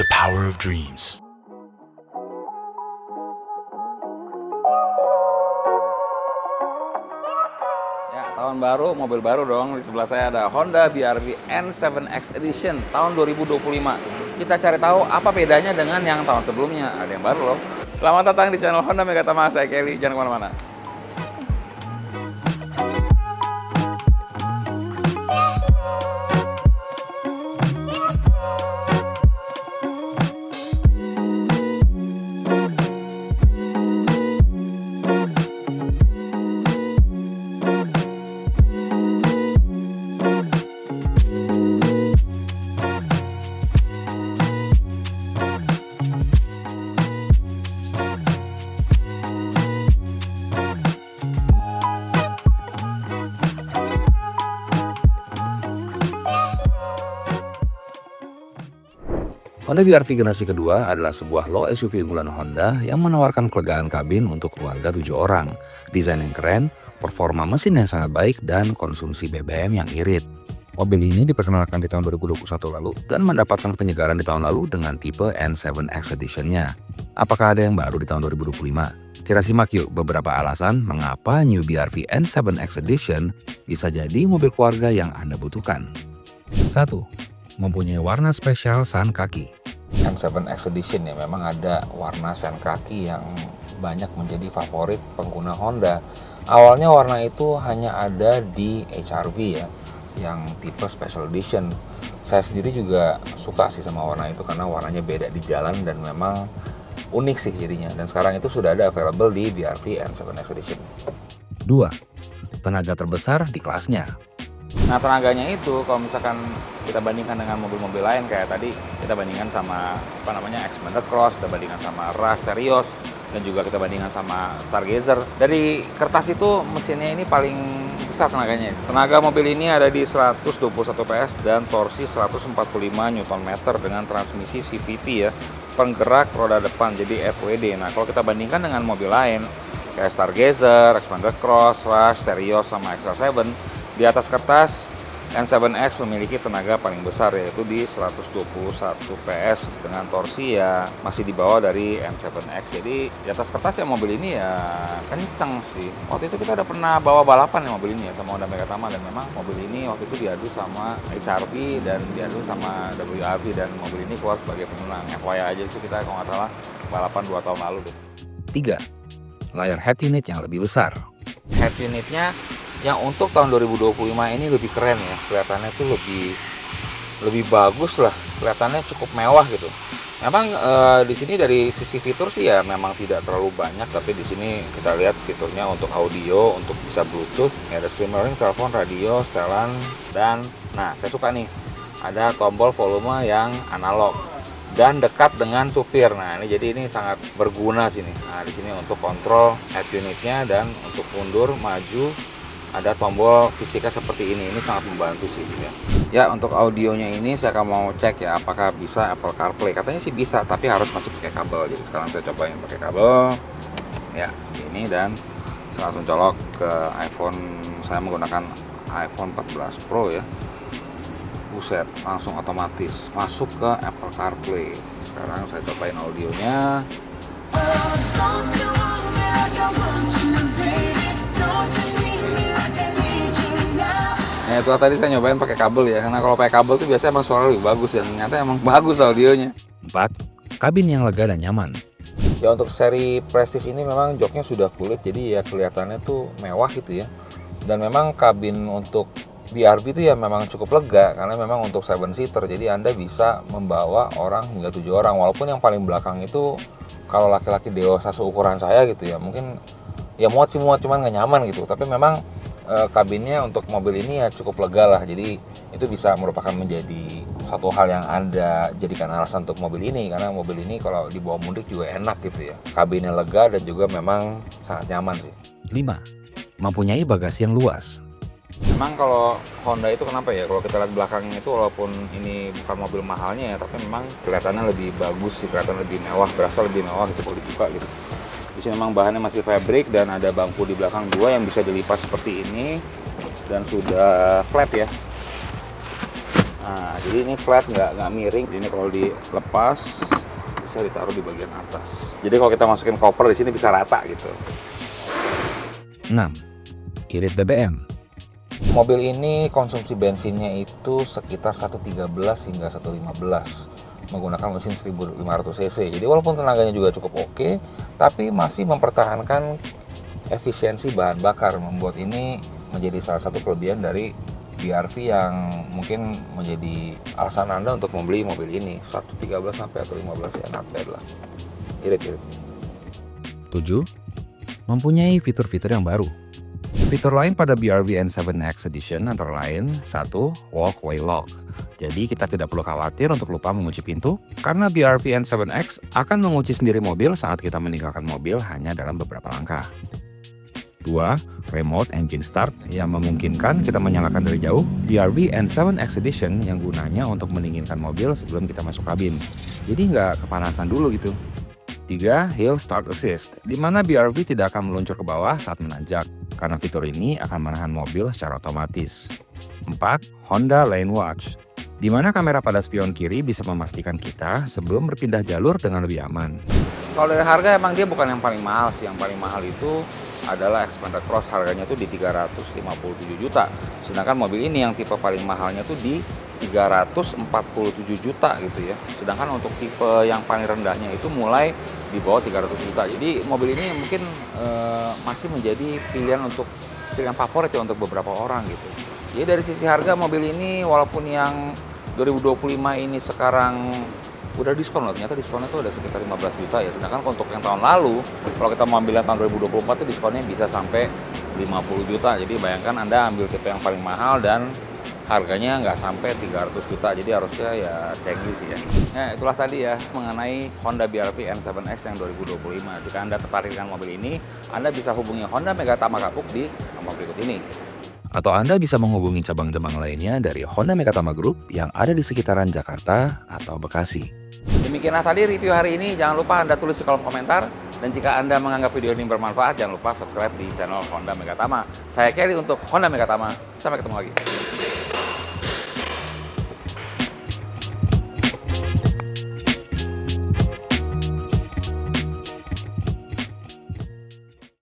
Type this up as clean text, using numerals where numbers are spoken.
The power of dreams. Ya, tahun baru, mobil baru dong. Di sebelah saya ada Honda BR-V N7X Edition tahun 2025. Kita cari tahu apa bedanya dengan yang tahun sebelumnya. Ada yang baru loh. Selamat datang di channel Honda Megatama, saya Kelly. Jangan kemana-mana. Honda BR-V generasi kedua adalah sebuah low SUV unggulan Honda yang menawarkan kelegaan kabin untuk keluarga 7 orang, desain yang keren, performa mesin yang sangat baik, dan konsumsi BBM yang irit. Mobil ini diperkenalkan di tahun 2021 lalu dan mendapatkan penyegaran di tahun lalu dengan tipe N7X Edition-nya. Apakah ada yang baru di tahun 2025? Kita simak yuk beberapa alasan mengapa New BR-V N7X Edition bisa jadi mobil keluarga yang Anda butuhkan. 1. Mempunyai warna spesial san kaki. N7X Edition ya memang ada warna san kaki yang banyak menjadi favorit pengguna Honda. Awalnya warna itu hanya ada di HR-V ya, yang tipe Special Edition. Saya sendiri juga suka sih sama warna itu karena warnanya beda di jalan dan memang unik sih jadinya. Dan sekarang itu sudah ada available di BR-V N7X Edition. 2. Tenaga terbesar di kelasnya. Nah, tenaganya itu kalau misalkan kita bandingkan dengan mobil-mobil lain kayak tadi kita bandingkan sama Xpander Cross, kita bandingkan sama Rush, Terios, dan juga kita bandingkan sama Stargazer. Dari kertas itu mesinnya ini paling besar tenaganya. Tenaga mobil ini ada di 121 PS dan torsi 145 Nm dengan transmisi CVT ya, penggerak roda depan jadi FWD. Nah, kalau kita bandingkan dengan mobil lain kayak Stargazer, Xpander Cross, Rush, Terios, sama XL7, di atas kertas N7X memiliki tenaga paling besar yaitu di 121 PS dengan torsi ya masih di bawah dari N7X. Jadi di atas kertas ya mobil ini ya kencang sih. Waktu itu kita udah pernah bawa balapan ya mobil ini ya sama Honda Megatama, dan memang mobil ini waktu itu diadu sama HR-V dan diadu sama WRV dan mobil ini keluar sebagai pemenang. FYI aja sih, kita kalau nggak salah balapan 2 tahun lalu deh. 3. Layar head unit yang lebih besar. Head unitnya yang untuk tahun 2025 ini lebih keren ya, kelihatannya tuh lebih bagus lah, kelihatannya cukup mewah gitu. Memang di sini dari sisi fitur sih ya memang tidak terlalu banyak, tapi di sini kita lihat fiturnya untuk audio, untuk bisa Bluetooth, ya ada streaming, telepon, radio, setelan, dan nah saya suka nih ada tombol volume yang analog dan dekat dengan supir. Nah, ini sangat berguna sini. Nah, di sini untuk kontrol head unitnya dan untuk mundur, maju ada tombol fisika seperti ini sangat membantu sih ya. Ya, untuk audionya ini saya akan mau cek ya apakah bisa Apple CarPlay. Katanya sih bisa, tapi harus masih pakai kabel. Jadi sekarang saya cobain pakai kabel. Ya, ini, dan saya langsung colok ke iPhone. Saya menggunakan iPhone 14 Pro ya. Buset, langsung otomatis masuk ke Apple CarPlay. Sekarang saya cobain audionya. Nah, itu tadi saya nyobain pakai kabel ya, karena kalau pakai kabel tuh biasanya emang suara lebih bagus dan ternyata emang bagus audionya. 4. Kabin yang lega dan nyaman. Ya, untuk seri Prestige ini memang joknya sudah kulit, jadi ya kelihatannya tuh mewah gitu ya. Dan memang kabin untuk BR-V itu ya memang cukup lega karena memang untuk 7-seater, jadi Anda bisa membawa orang hingga 7 orang. Walaupun yang paling belakang itu kalau laki-laki dewasa seukuran saya gitu ya, mungkin ya muat cuman nggak nyaman gitu. Tapi memang kabinnya untuk mobil ini ya cukup lega lah, jadi itu bisa merupakan menjadi satu hal yang Anda jadikan alasan untuk mobil ini, karena mobil ini kalau dibawa mudik juga enak gitu ya, kabinnya lega dan juga memang sangat nyaman sih. 5. Mempunyai bagasi yang luas. Memang kalau Honda itu kenapa ya, kalau kita lihat belakangnya itu walaupun ini bukan mobil mahalnya ya, tapi memang kelihatannya lebih bagus sih, kelihatan lebih mewah, berasa lebih mewah gitu kalau dibuka gitu. Di sini memang bahannya masih fabric dan ada bangku di belakang 2 yang bisa dilipat seperti ini dan sudah flat ya. Nah, jadi ini flat, nggak miring. Jadi ini kalau dilepas bisa ditaruh di bagian atas. Jadi kalau kita masukin koper di sini bisa rata gitu. 6. Irit BBM. Mobil ini konsumsi bensinnya itu sekitar 113 hingga 115 menggunakan mesin 1500 cc. Jadi walaupun tenaganya juga cukup oke, tapi masih mempertahankan efisiensi bahan bakar, membuat ini menjadi salah satu kelebihan dari BRV yang mungkin menjadi alasan Anda untuk membeli mobil ini. 113 sampai 115 ya, not bad lah. Irit-irit. 7. Mempunyai fitur-fitur yang baru. Fitur lain pada BRV N7X Edition antara lain 1. Walkway lock. Jadi kita tidak perlu khawatir untuk lupa mengunci pintu karena BRV N7X akan mengunci sendiri mobil saat kita meninggalkan mobil hanya dalam beberapa langkah. 2. Remote engine start yang memungkinkan kita menyalakan dari jauh BRV N7X Edition yang gunanya untuk mendinginkan mobil sebelum kita masuk kabin. Jadi nggak kepanasan dulu gitu. 3. Hill Start Assist, di mana BRV tidak akan meluncur ke bawah saat menanjak, karena fitur ini akan menahan mobil secara otomatis. 4. Honda Lane Watch, di mana kamera pada spion kiri bisa memastikan kita sebelum berpindah jalur dengan lebih aman. Kalau dari harga emang dia bukan yang paling mahal sih, yang paling mahal itu adalah Xpander Cross, harganya tuh di 357 juta. Sedangkan mobil ini yang tipe paling mahalnya tuh di 347 juta gitu ya. Sedangkan untuk tipe yang paling rendahnya itu mulai di bawah 300 juta. Jadi mobil ini mungkin masih menjadi pilihan favorit ya untuk beberapa orang gitu. Jadi dari sisi harga mobil ini walaupun yang 2025 ini sekarang udah diskon loh, ternyata diskonnya tuh ada sekitar 15 juta ya. Sedangkan untuk yang tahun lalu, kalau kita mau ambil yang tahun 2024 tuh diskonnya bisa sampai 50 juta. Jadi bayangkan Anda ambil tipe yang paling mahal dan harganya nggak sampai 300 juta, jadi harusnya ya cengli sih ya. Nah itulah tadi ya mengenai Honda BRV N7X yang 2025. Jika Anda tertarik dengan mobil ini, Anda bisa hubungi Honda Megatama Kapuk di nomor berikut ini. Atau Anda bisa menghubungi cabang-cabang lainnya dari Honda Megatama Group yang ada di sekitaran Jakarta atau Bekasi. Demikianlah tadi review hari ini, jangan lupa Anda tulis di kolom komentar. Dan jika Anda menganggap video ini bermanfaat, jangan lupa subscribe di channel Honda Megatama. Saya Kelly untuk Honda Megatama, sampai ketemu lagi.